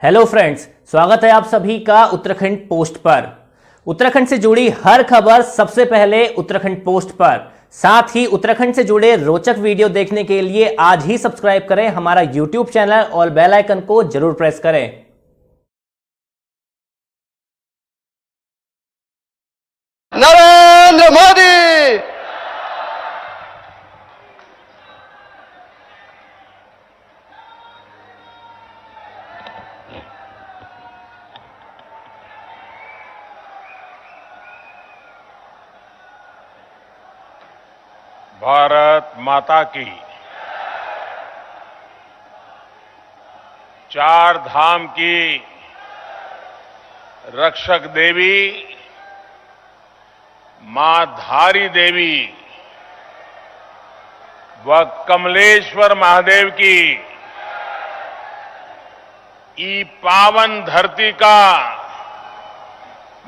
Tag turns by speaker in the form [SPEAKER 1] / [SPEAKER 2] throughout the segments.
[SPEAKER 1] Hello friends, स्वागत है आप सभी का उत्तराखंड पोस्ट पर। उत्तराखंड से जुड़ी हर खबर सबसे पहले उत्तराखंड पोस्ट पर। साथ ही उत्तराखंड से जुड़े रोचक वीडियो देखने के लिए आज ही सब्सक्राइब करें हमारा यूट्यूब चैनल और बेल आइकन को जरूर प्रेस करें।
[SPEAKER 2] नरेंद्र मोदी।
[SPEAKER 3] भारत माता की, चार धाम की रक्षक देवी मां धारी देवी व कमलेश्वर महादेव की ई पावन धरती का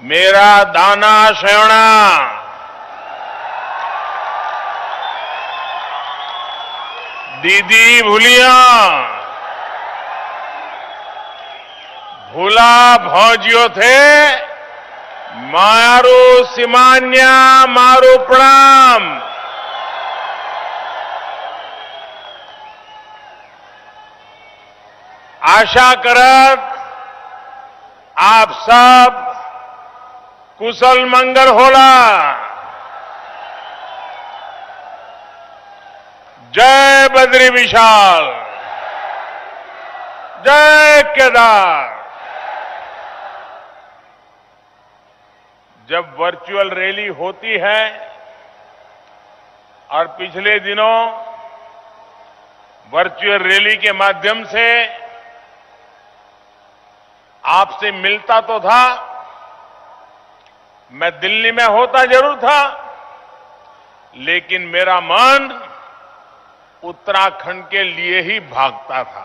[SPEAKER 3] मेरा दाना शयना दीदी भूलिया भूला भौजियो थे मारू सिमान्या मारू प्रणाम। आशा करत आप सब कुशल मंगल होला। जय बद्री विशाल, जय केदार। जब वर्चुअल रैली होती है और पिछले दिनों वर्चुअल रैली के माध्यम से आपसे मिलता तो था, मैं दिल्ली में होता जरूर था, लेकिन मेरा मन उत्तराखंड के लिए ही भागता था।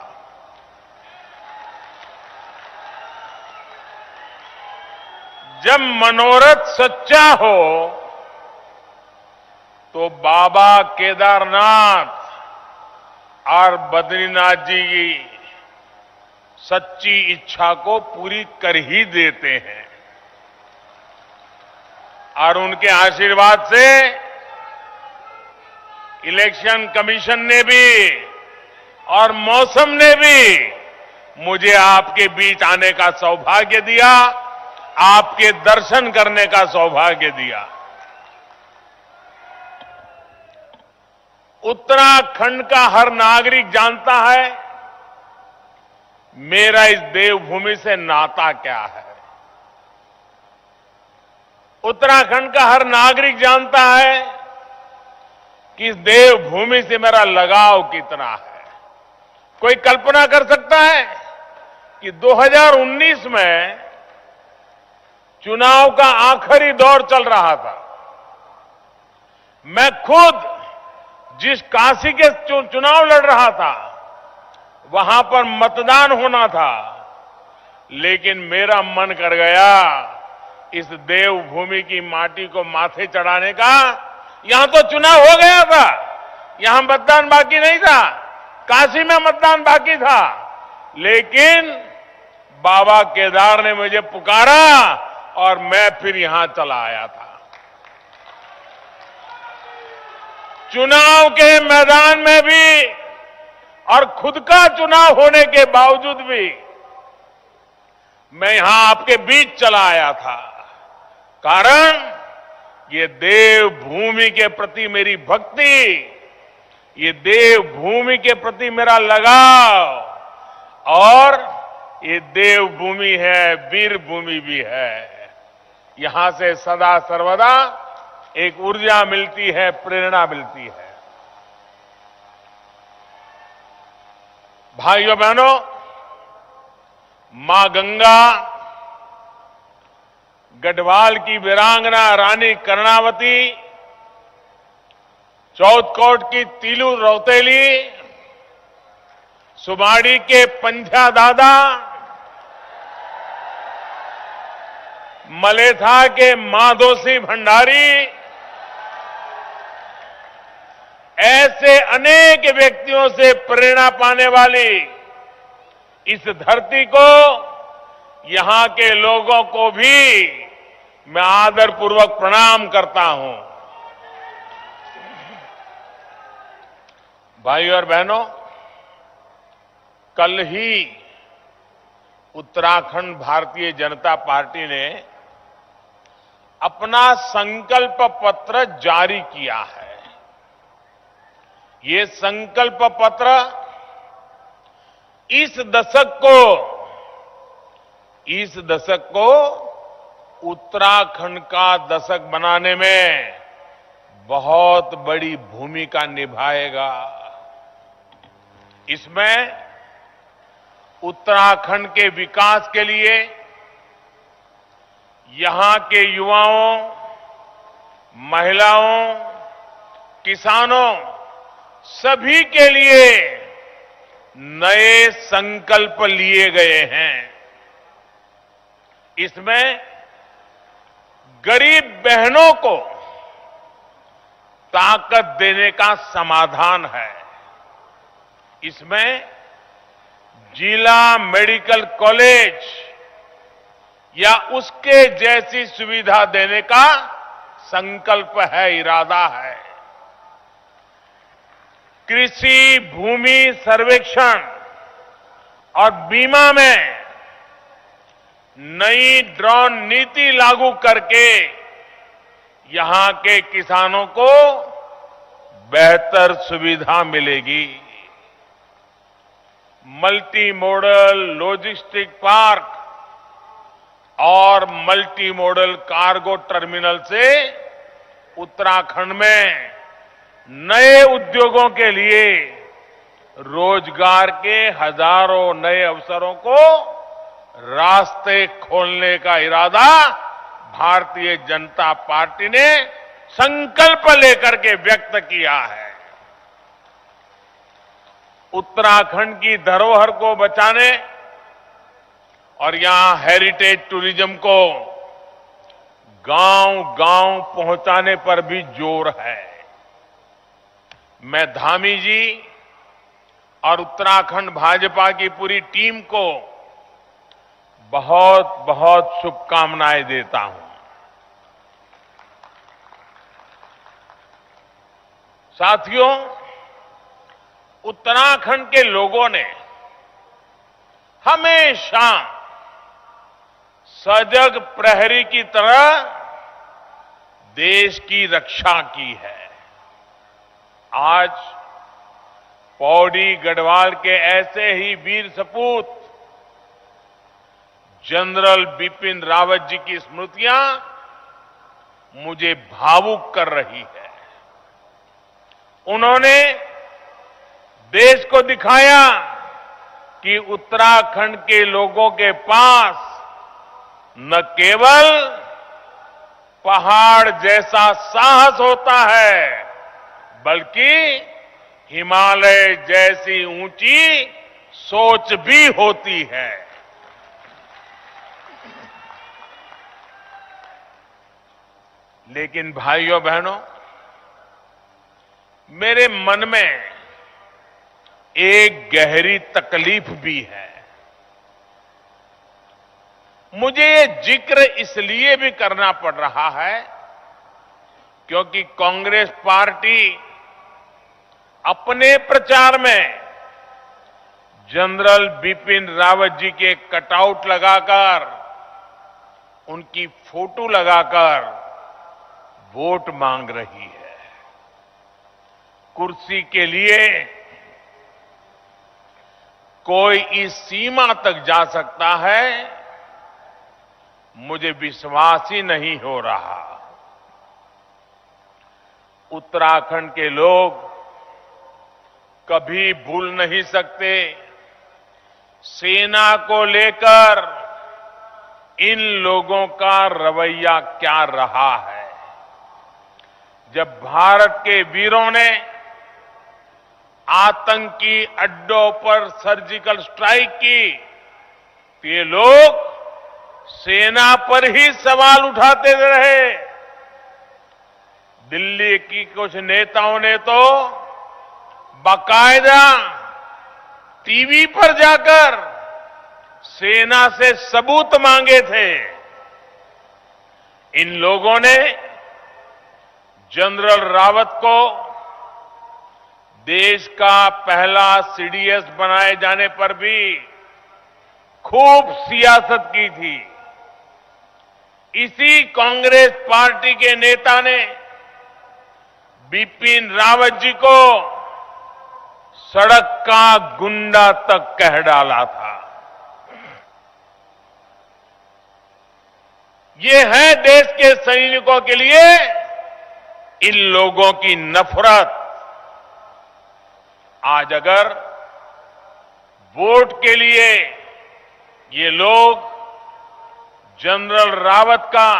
[SPEAKER 3] जब मनोरथ सच्चा हो तो बाबा केदारनाथ और बद्रीनाथ जी की सच्ची इच्छा को पूरी कर ही देते हैं। और उनके आशीर्वाद से इलेक्शन कमीशन ने भी और मौसम ने भी मुझे आपके बीच आने का सौभाग्य दिया, आपके दर्शन करने का सौभाग्य दिया। उत्तराखंड का हर नागरिक जानता है मेरा इस देवभूमि से नाता क्या है। उत्तराखंड का हर नागरिक जानता है कि इस देवभूमि से मेरा लगाव कितना है। कोई कल्पना कर सकता है कि 2019 में चुनाव का आखिरी दौर चल रहा था। मैं खुद जिस काशी के चुनाव लड़ रहा था वहां पर मतदान होना था, लेकिन मेरा मन कर गया इस देवभूमि की माटी को माथे चढ़ाने का। यहां तो चुनाव हो गया था, यहां मतदान बाकी नहीं था। काशी में मतदान बाकी था, लेकिन बाबा केदार ने मुझे पुकारा और मैं फिर यहां चला आया था। चुनाव के मैदान में भी और खुद का चुनाव होने के बावजूद भी मैं यहां आपके बीच चला आया था। कारण ये देवभूमि के प्रति मेरी भक्ति, ये देवभूमि के प्रति मेरा लगाव, और ये देवभूमि है, वीर भूमि भी है। यहां से सदा सर्वदा एक ऊर्जा मिलती है, प्रेरणा मिलती है। भाइयों बहनों, मां गंगा, गढ़वाल की वीरांगना रानी कर्णावती, चौथकोट की तीलू रौतेली, सुमाड़ी के पंजा दादा, मलेथा के माधोसी भंडारी, ऐसे अनेक व्यक्तियों से प्रेरणा पाने वाली इस धरती को, यहां के लोगों को भी मैं आदरपूर्वक प्रणाम करता हूं। भाइयों और बहनों, कल ही उत्तराखंड भारतीय जनता पार्टी ने अपना संकल्प पत्र जारी किया है। ये संकल्प पत्र इस दशक को उत्तराखंड का दशक बनाने में बहुत बड़ी भूमिका निभाएगा। इसमें उत्तराखंड के विकास के लिए यहां के युवाओं, महिलाओं, किसानों सभी के लिए नए संकल्प लिए गए हैं। इसमें गरीब बहनों को ताकत देने का समाधान है। इसमें जिला मेडिकल कॉलेज या उसके जैसी सुविधा देने का संकल्प है, इरादा है। कृषि भूमि सर्वेक्षण और बीमा में नई ड्रोन नीति लागू करके यहां के किसानों को बेहतर सुविधा मिलेगी। मल्टी मॉडल लॉजिस्टिक पार्क और मल्टी मॉडल कार्गो टर्मिनल से उत्तराखंड में नए उद्योगों के लिए रोजगार के हजारों नए अवसरों को रास्ते खोलने का इरादा भारतीय जनता पार्टी ने संकल्प लेकर के व्यक्त किया है। उत्तराखंड की धरोहर को बचाने और यहां हेरिटेज टूरिज्म को गांव-गांव पहुंचाने पर भी जोर है। मैं धामी जी और उत्तराखंड भाजपा की पूरी टीम को बहुत बहुत शुभकामनाएं देता हूं। साथियों, उत्तराखंड के लोगों ने हमेशा सजग प्रहरी की तरह देश की रक्षा की है। आज पौड़ी गढ़वाल के ऐसे ही वीर सपूत जनरल बिपिन रावत जी की स्मृतियां मुझे भावुक कर रही है। उन्होंने देश को दिखाया कि उत्तराखंड के लोगों के पास न केवल पहाड़ जैसा साहस होता है, बल्कि हिमालय जैसी ऊंची सोच भी होती है। लेकिन भाइयों बहनों, मेरे मन में एक गहरी तकलीफ भी है। मुझे ये जिक्र इसलिए भी करना पड़ रहा है क्योंकि कांग्रेस पार्टी अपने प्रचार में जनरल बिपिन रावत जी के कटआउट लगाकर, उनकी फोटो लगाकर वोट मांग रही है। कुर्सी के लिए कोई इस सीमा तक जा सकता है, मुझे विश्वास ही नहीं हो रहा। उत्तराखंड के लोग कभी भूल नहीं सकते सेना को लेकर इन लोगों का रवैया क्या रहा है। जब भारत के वीरों ने आतंकी अड्डों पर सर्जिकल स्ट्राइक की, तो ये लोग सेना पर ही सवाल उठाते रहे। दिल्ली की कुछ नेताओं ने तो बाकायदा टीवी पर जाकर सेना से सबूत मांगे थे, इन लोगों ने जनरल रावत को देश का पहला सीडीएस बनाए जाने पर भी खूब सियासत की थी। इसी कांग्रेस पार्टी के नेता ने बिपिन रावत जी को सड़क का गुंडा तक कह डाला था। ये है देश के सैनिकों के लिए इन लोगों की नफरत। आज अगर वोट के लिए ये लोग जनरल रावत का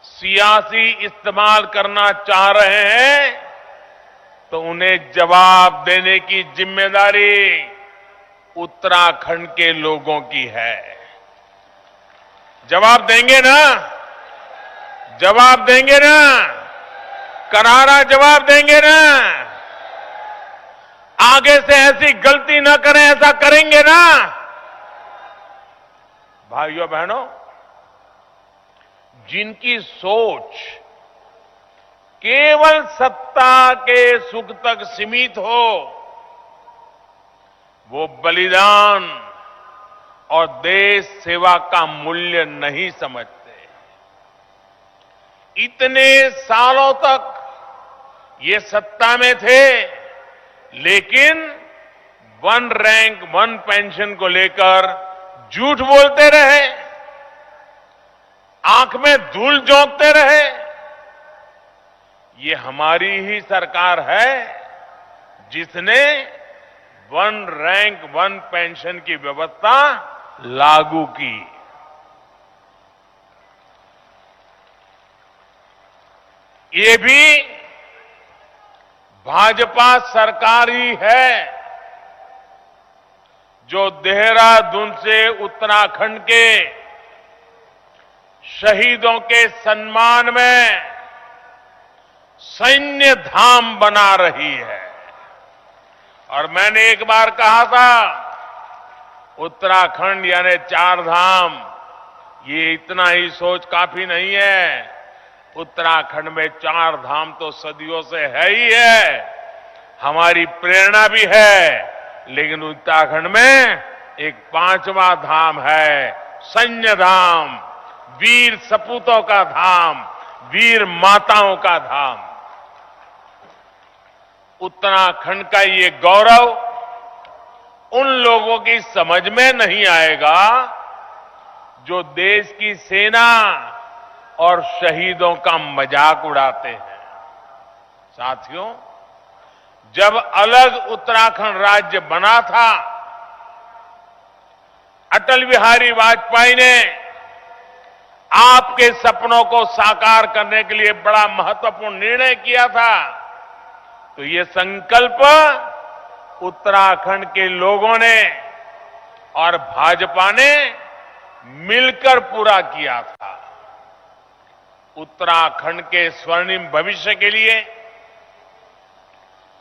[SPEAKER 3] सियासी इस्तेमाल करना चाह रहे हैं तो उन्हें जवाब देने की जिम्मेदारी उत्तराखंड के लोगों की है। जवाब देंगे ना? जवाब देंगे ना? करारा जवाब देंगे ना? आगे से ऐसी गलती न करें, ऐसा करेंगे ना? भाइयों बहनों, जिनकी सोच केवल सत्ता के सुख तक सीमित हो, वो बलिदान और देश सेवा का मूल्य नहीं समझते। इतने सालों तक ये सत्ता में थे, लेकिन वन रैंक वन पेंशन को लेकर झूठ बोलते रहे, आंख में धूल झोंकते रहे। ये हमारी ही सरकार है जिसने वन रैंक वन पेंशन की व्यवस्था लागू की। ये भी भाजपा सरकार ही है जो देहरादून से उत्तराखंड के शहीदों के सम्मान में सैन्य धाम बना रही है। और मैंने एक बार कहा था, उत्तराखंड यानी 4 धाम, ये इतना ही सोच काफी नहीं है। उत्तराखंड में 4 धाम तो सदियों से है ही है, हमारी प्रेरणा भी है, लेकिन उत्तराखंड में एक 5वां धाम है, सैन्य धाम, वीर सपूतों का धाम, वीर माताओं का धाम। उत्तराखंड का ये गौरव उन लोगों की समझ में नहीं आएगा जो देश की सेना और शहीदों का मजाक उड़ाते हैं। साथियों, जब अलग उत्तराखंड राज्य बना था, अटल बिहारी वाजपेयी ने आपके सपनों को साकार करने के लिए बड़ा महत्वपूर्ण निर्णय किया था। तो ये संकल्प उत्तराखंड के लोगों ने और भाजपा ने मिलकर पूरा किया था। उत्तराखंड के स्वर्णिम भविष्य के लिए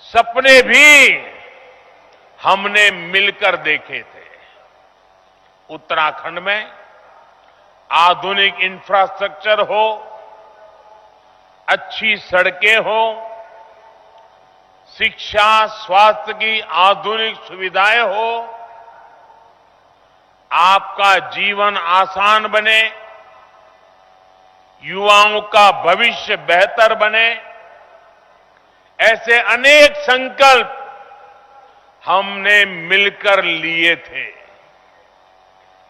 [SPEAKER 3] सपने भी हमने मिलकर देखे थे। उत्तराखंड में आधुनिक इंफ्रास्ट्रक्चर हो, अच्छी सड़कें हो, शिक्षा स्वास्थ्य की आधुनिक सुविधाएं हो, आपका जीवन आसान बने, युवाओं का भविष्य बेहतर बने, ऐसे अनेक संकल्प हमने मिलकर लिए थे।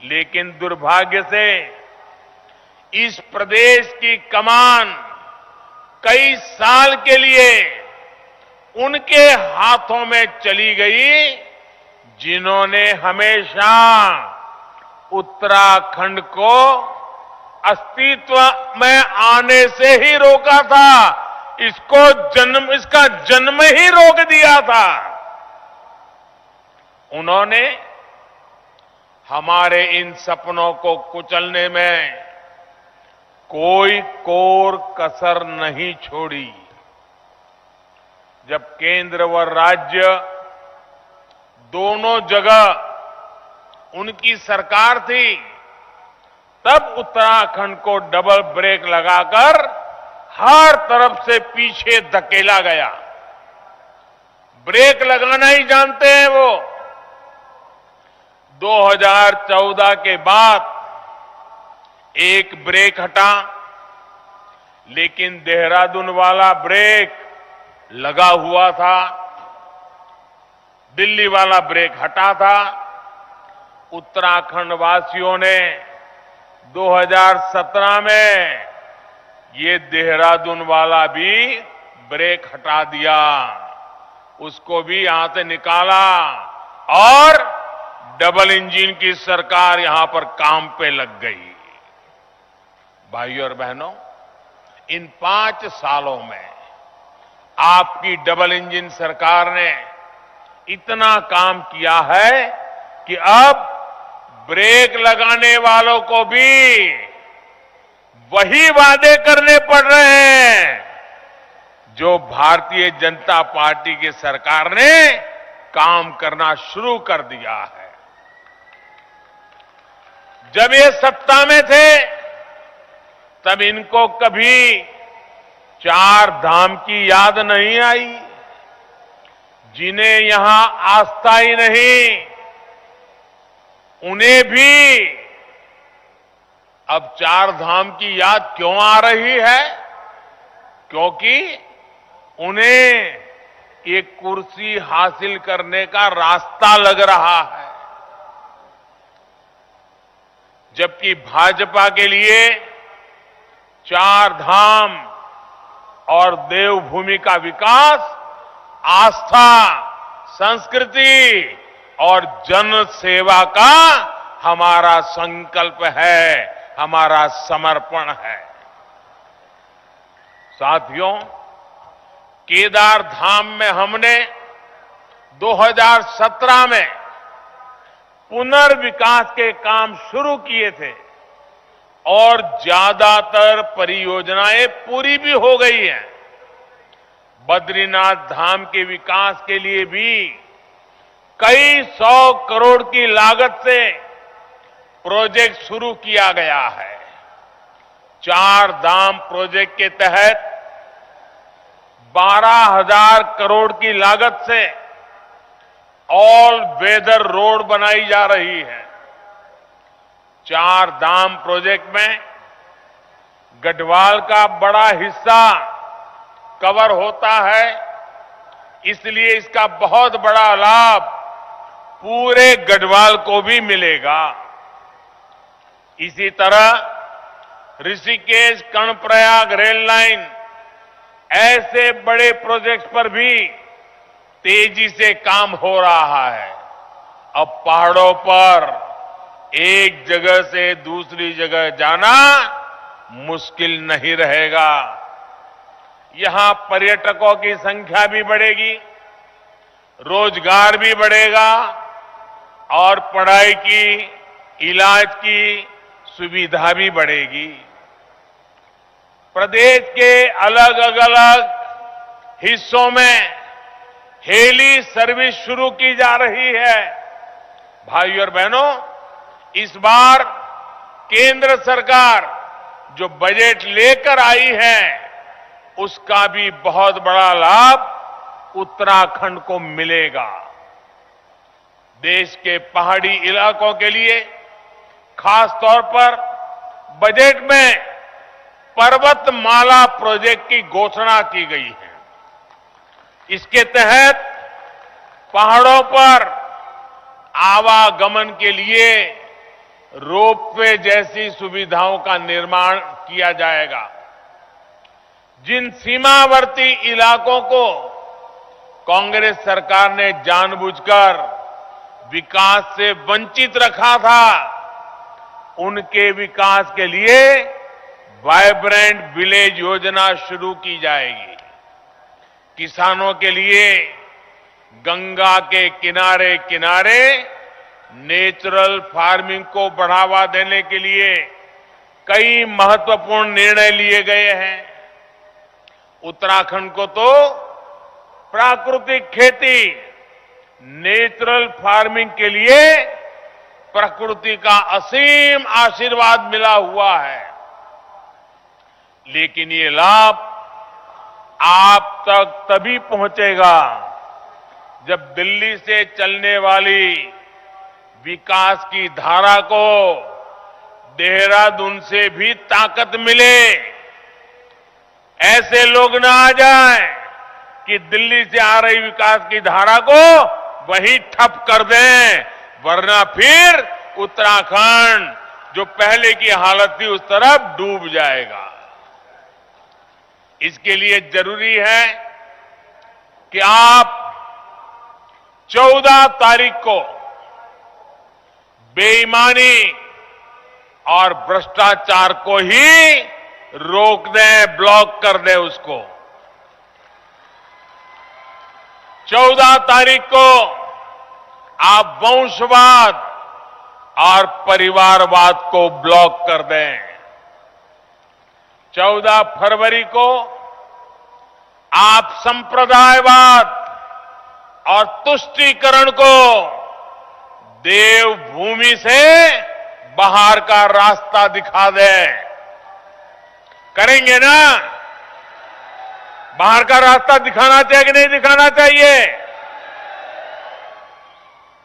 [SPEAKER 3] लेकिन दुर्भाग्य से इस प्रदेश की कमान कई साल के लिए उनके हाथों में चली गई जिन्होंने हमेशा उत्तराखंड को अस्तित्व में आने से ही रोका था, इसका जन्म ही रोक दिया था। उन्होंने हमारे इन सपनों को कुचलने में कोई कोर कसर नहीं छोड़ी। जब केंद्र व राज्य दोनों जगह उनकी सरकार थी, तब उत्तराखंड को डबल ब्रेक लगाकर हर तरफ से पीछे धकेला गया। ब्रेक लगाना ही जानते हैं वो। 2014 के बाद एक ब्रेक हटा, लेकिन देहरादून वाला ब्रेक लगा हुआ था, दिल्ली वाला ब्रेक हटा था। उत्तराखंड वासियों ने 2017 में ये देहरादून वाला भी ब्रेक हटा दिया, उसको भी यहां से निकाला और डबल इंजन की सरकार यहां पर काम पे लग गई। भाइयों और बहनों, इन 5 सालों में आपकी डबल इंजन सरकार ने इतना काम किया है कि अब ब्रेक लगाने वालों को भी वही वादे करने पड़ रहे हैं जो भारतीय जनता पार्टी की सरकार ने काम करना शुरू कर दिया है। जब ये सत्ता में थे तब इनको कभी 4 धाम की याद नहीं आई। जिन्हें यहां आस्था ही नहीं, उन्हें भी अब 4 धाम की याद क्यों आ रही है? क्योंकि उन्हें ये कुर्सी हासिल करने का रास्ता लग रहा है, जबकि भाजपा के लिए 4 धाम और देवभूमि का विकास आस्था, संस्कृति और जन सेवा का हमारा संकल्प है, हमारा समर्पण है। साथियों, केदार धाम में हमने 2017 में पुनर्विकास के काम शुरू किए थे और ज्यादातर परियोजनाएं पूरी भी हो गई हैं। बद्रीनाथ धाम के विकास के लिए भी कई 100 करोड़ की लागत से प्रोजेक्ट शुरू किया गया है। 4 धाम प्रोजेक्ट के तहत 12,000 करोड़ की लागत से ऑल वेदर रोड बनाई जा रही है। 4 धाम प्रोजेक्ट में गढ़वाल का बड़ा हिस्सा कवर होता है, इसलिए इसका बहुत बड़ा लाभ पूरे गढ़वाल को भी मिलेगा। इसी तरह ऋषिकेश कर्णप्रयाग रेल लाइन, ऐसे बड़े प्रोजेक्ट्स पर भी तेजी से काम हो रहा है। अब पहाड़ों पर एक जगह से दूसरी जगह जाना मुश्किल नहीं रहेगा। यहां पर्यटकों की संख्या भी बढ़ेगी, रोजगार भी बढ़ेगा और पढ़ाई की, इलाज की सुविधा भी बढ़ेगी। प्रदेश के अलग अलग हिस्सों में हेली सर्विस शुरू की जा रही है। भाइयों और बहनों, इस बार केंद्र सरकार जो बजट लेकर आई है, उसका भी बहुत बड़ा लाभ उत्तराखंड को मिलेगा। देश के पहाड़ी इलाकों के लिए खास तौर पर बजट में पर्वतमाला प्रोजेक्ट की घोषणा की गई है। इसके तहत पहाड़ों पर आवागमन के लिए रोपवे जैसी सुविधाओं का निर्माण किया जाएगा। जिन सीमावर्ती इलाकों को कांग्रेस सरकार ने जानबूझकर विकास से वंचित रखा था, उनके विकास के लिए वाइब्रेंट विलेज योजना शुरू की जाएगी। किसानों के लिए गंगा के किनारे किनारे नेचुरल फार्मिंग को बढ़ावा देने के लिए कई महत्वपूर्ण निर्णय लिए गए हैं। उत्तराखंड को तो प्राकृतिक खेती, नेचुरल फार्मिंग के लिए प्रकृति का असीम आशीर्वाद मिला हुआ है। लेकिन ये लाभ आप तक तभी पहुंचेगा जब दिल्ली से चलने वाली विकास की धारा को देहरादून से भी ताकत मिले। ऐसे लोग ना आ जाएं कि दिल्ली से आ रही विकास की धारा को वहीं ठप कर दें, वरना फिर उत्तराखंड जो पहले की हालत थी उस तरफ डूब जाएगा। इसके लिए जरूरी है कि आप 14 तारीख को बेईमानी और भ्रष्टाचार को ही रोक दें, ब्लॉक कर दें उसको। 14 तारीख को आप वंशवाद और परिवारवाद को ब्लॉक कर दें। 14 फरवरी को आप संप्रदायवाद और तुष्टीकरण को देवभूमि से बाहर का रास्ता दिखा दें। करेंगे ना? बाहर का रास्ता दिखाना चाहिए कि नहीं दिखाना चाहिए?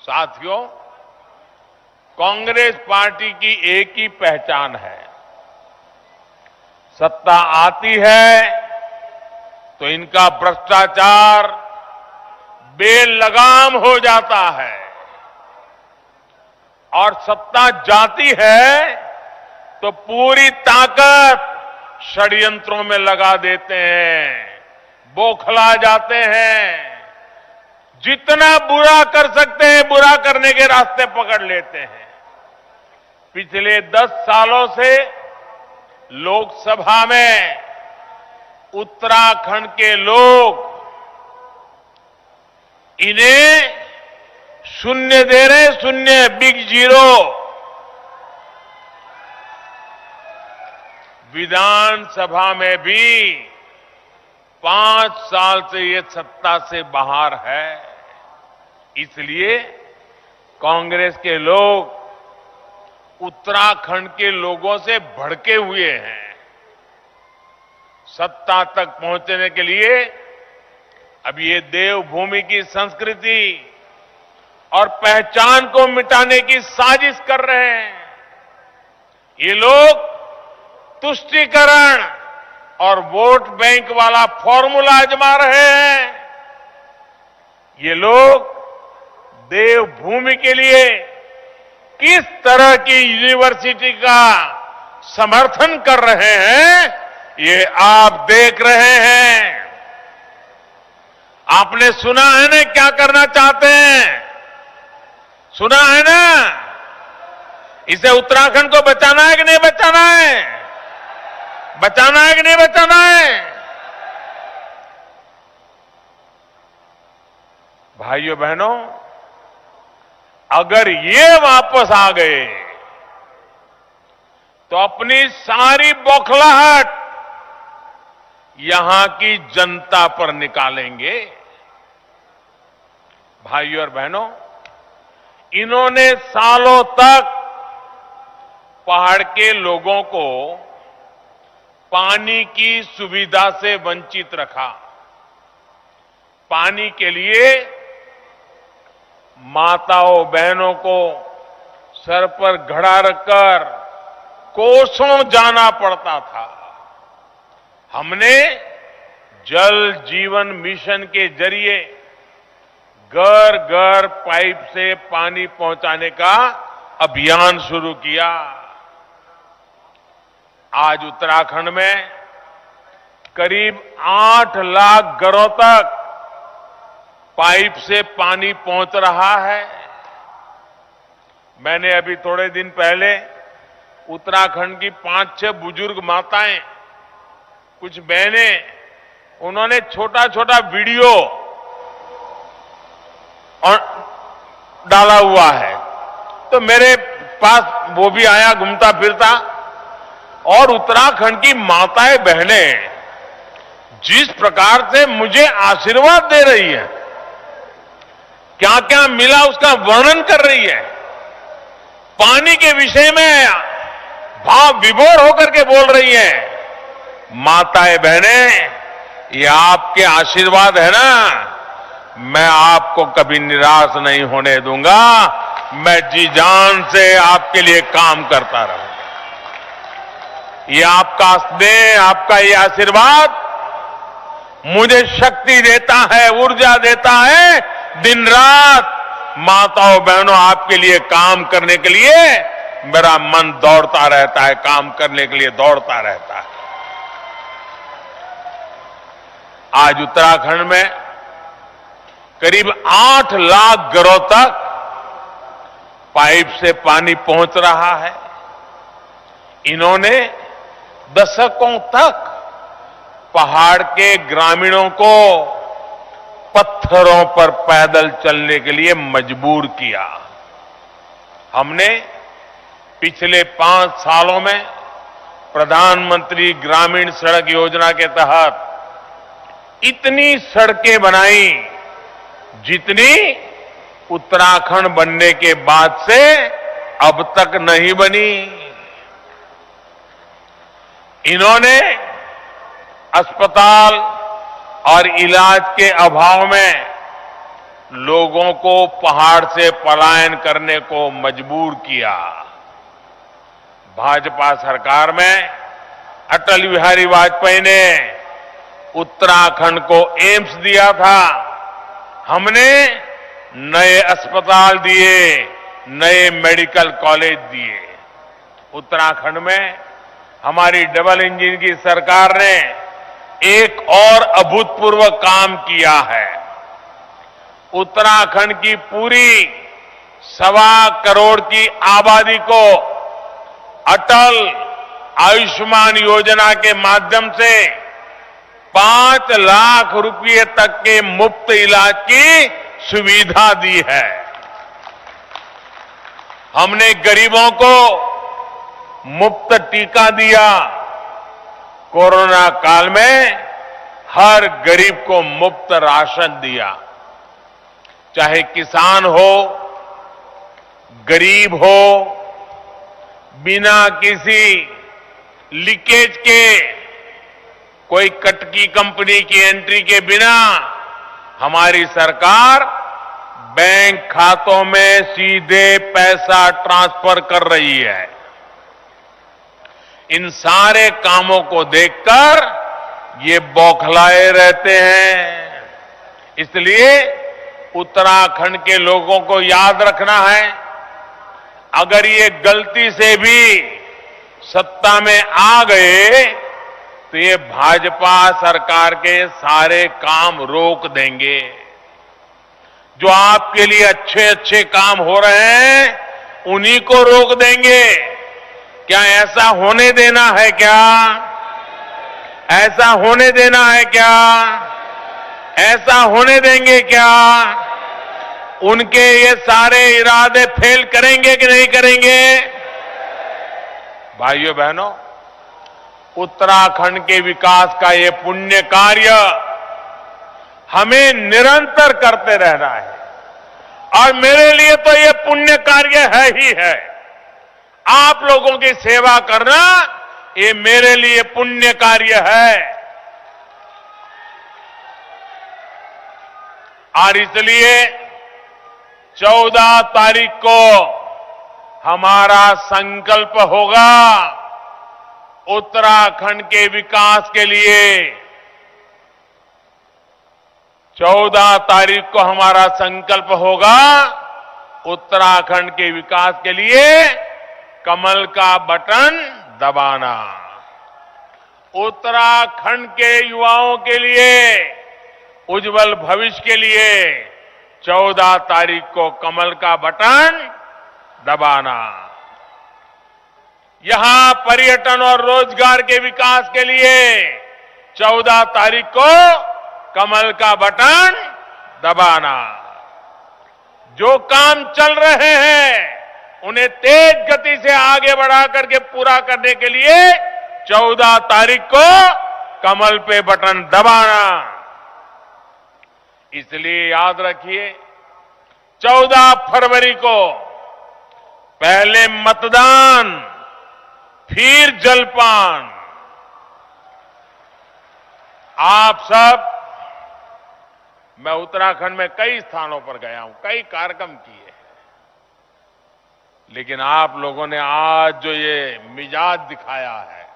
[SPEAKER 3] साथियों, कांग्रेस पार्टी की एक ही पहचान है, सत्ता आती है तो इनका भ्रष्टाचार बेलगाम हो जाता है और सत्ता जाती है तो पूरी ताकत षड्यंत्रों में लगा देते हैं, बौखला जाते हैं, जितना बुरा कर सकते हैं बुरा करने के रास्ते पकड़ लेते हैं। पिछले 10 सालों से लोकसभा में उत्तराखंड के लोग इन्हें शून्य दे रहे, शून्य, बिग जीरो। विधानसभा में भी 5 साल से ये सत्ता से बाहर है। इसलिए कांग्रेस के लोग उत्तराखंड के लोगों से भड़के हुए हैं। सत्ता तक पहुंचने के लिए अब ये देवभूमि की संस्कृति और पहचान को मिटाने की साजिश कर रहे हैं। ये लोग तुष्टीकरण और वोट बैंक वाला फॉर्मूला आजमा रहे हैं। ये लोग देवभूमि के लिए किस तरह की यूनिवर्सिटी का समर्थन कर रहे हैं, ये आप देख रहे हैं। आपने सुना है ना क्या करना चाहते हैं? सुना है ना? इसे उत्तराखंड को बचाना है कि नहीं बचाना है? बचाना है कि नहीं बचाना है? भाइयों बहनों, अगर ये वापस आ गए तो अपनी सारी बौखलाहट यहां की जनता पर निकालेंगे। भाइयों और बहनों, इन्होंने सालों तक पहाड़ के लोगों को पानी की सुविधा से वंचित रखा। पानी के लिए माताओं बहनों को सर पर घड़ा रखकर कोसों जाना पड़ता था। हमने जल जीवन मिशन के जरिए घर घर पाइप से पानी पहुंचाने का अभियान शुरू किया। आज उत्तराखंड में करीब 8 लाख घरों तक पाइप से पानी पहुंच रहा है। मैंने अभी थोड़े दिन पहले उत्तराखंड की 5-6 बुजुर्ग माताएं, कुछ बहनें, उन्होंने छोटा छोटा वीडियो और डाला हुआ है, तो मेरे पास वो भी आया घूमता फिरता। और उत्तराखंड की माताएं बहनें जिस प्रकार से मुझे आशीर्वाद दे रही है, क्या क्या मिला उसका वर्णन कर रही है। पानी के विषय में भाव विभोर होकर के बोल रही हैं। माताएं बहनें, ये आपके आशीर्वाद है ना, मैं आपको कभी निराश नहीं होने दूंगा। मैं जी जान से आपके लिए काम करता रहूंगा। ये आपका स्नेह, आपका ये आशीर्वाद मुझे शक्ति देता है, ऊर्जा देता है। दिन रात माताओं बहनों आपके लिए काम करने के लिए मेरा मन दौड़ता रहता है, काम करने के लिए दौड़ता रहता है। आज उत्तराखंड में करीब 8 लाख घरों तक पाइप से पानी पहुंच रहा है। इन्होंने दशकों तक पहाड़ के ग्रामीणों को पत्थरों पर पैदल चलने के लिए मजबूर किया। हमने पिछले 5 सालों में प्रधानमंत्री ग्रामीण सड़क योजना के तहत इतनी सड़कें बनाई जितनी उत्तराखंड बनने के बाद से अब तक नहीं बनी। इन्होंने अस्पताल और इलाज के अभाव में लोगों को पहाड़ से पलायन करने को मजबूर किया। भाजपा सरकार में अटल बिहारी वाजपेयी ने उत्तराखंड को एम्स दिया था। हमने नए अस्पताल दिए, नए मेडिकल कॉलेज दिए। उत्तराखंड में हमारी डबल इंजन की सरकार ने एक और अभूतपूर्व काम किया है। उत्तराखंड की पूरी 1.25 करोड़ की आबादी को अटल आयुष्मान योजना के माध्यम से 5 लाख रुपए तक के मुफ्त इलाज की सुविधा दी है। हमने गरीबों को मुफ्त टीका दिया। कोरोना काल में हर गरीब को मुफ्त राशन दिया। चाहे किसान हो, गरीब हो, बिना किसी लीकेज के, कोई कटकी कंपनी की एंट्री के बिना हमारी सरकार बैंक खातों में सीधे पैसा ट्रांसफर कर रही है। इन सारे कामों को देखकर ये बौखलाए रहते हैं। इसलिए उत्तराखंड के लोगों को याद रखना है, अगर ये गलती से भी सत्ता में आ गए तो ये भाजपा सरकार के सारे काम रोक देंगे। जो आपके लिए अच्छे अच्छे काम हो रहे हैं उन्हीं को रोक देंगे। क्या ऐसा होने देना है? क्या ऐसा होने देना है? क्या ऐसा होने देंगे? क्या उनके ये सारे इरादे फेल करेंगे कि नहीं करेंगे? भाइयों बहनों, उत्तराखंड के विकास का ये पुण्य कार्य हमें निरंतर करते रहना है और मेरे लिए तो ये पुण्य कार्य है ही है। आप लोगों की सेवा करना ये मेरे लिए पुण्य कार्य है। और इसलिए 14 तारीख को हमारा संकल्प होगा उत्तराखंड के विकास के लिए। 14 तारीख को हमारा संकल्प होगा उत्तराखंड के विकास के लिए कमल का बटन दबाना। उत्तराखंड के युवाओं के लिए, उज्जवल भविष्य के लिए 14 तारीख को कमल का बटन दबाना। यहां पर्यटन और रोजगार के विकास के लिए 14 तारीख को कमल का बटन दबाना। जो काम चल रहे हैं उन्हें तेज गति से आगे बढ़ा करके पूरा करने के लिए 14 तारीख को कमल पे बटन दबाना। इसलिए याद रखिए 14 फरवरी को पहले मतदान, फिर जलपान। आप सब, मैं उत्तराखंड में कई स्थानों पर गया हूं, कई कार्यक्रम किए हैं, लेकिन आप लोगों ने आज जो ये मिजाज दिखाया है,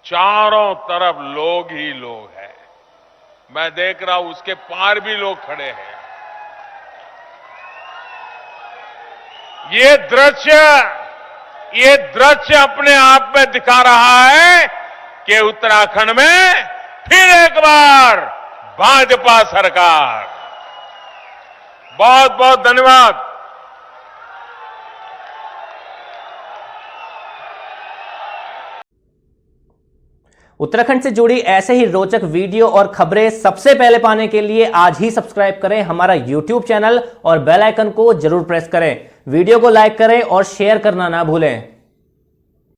[SPEAKER 3] चारों तरफ लोग ही लोग हैं। मैं देख रहा हूं उसके पार भी लोग खड़े हैं। ये दृश्य अपने आप में दिखा रहा है कि उत्तराखंड में फिर एक बार भाजपा सरकार। बहुत बहुत धन्यवाद।
[SPEAKER 1] उत्तराखंड से जुड़ी ऐसे ही रोचक वीडियो और खबरें सबसे पहले पाने के लिए आज ही सब्सक्राइब करें हमारा YouTube चैनल और बेल आइकन को जरूर प्रेस करें। वीडियो को लाइक करें और शेयर करना ना भूलें।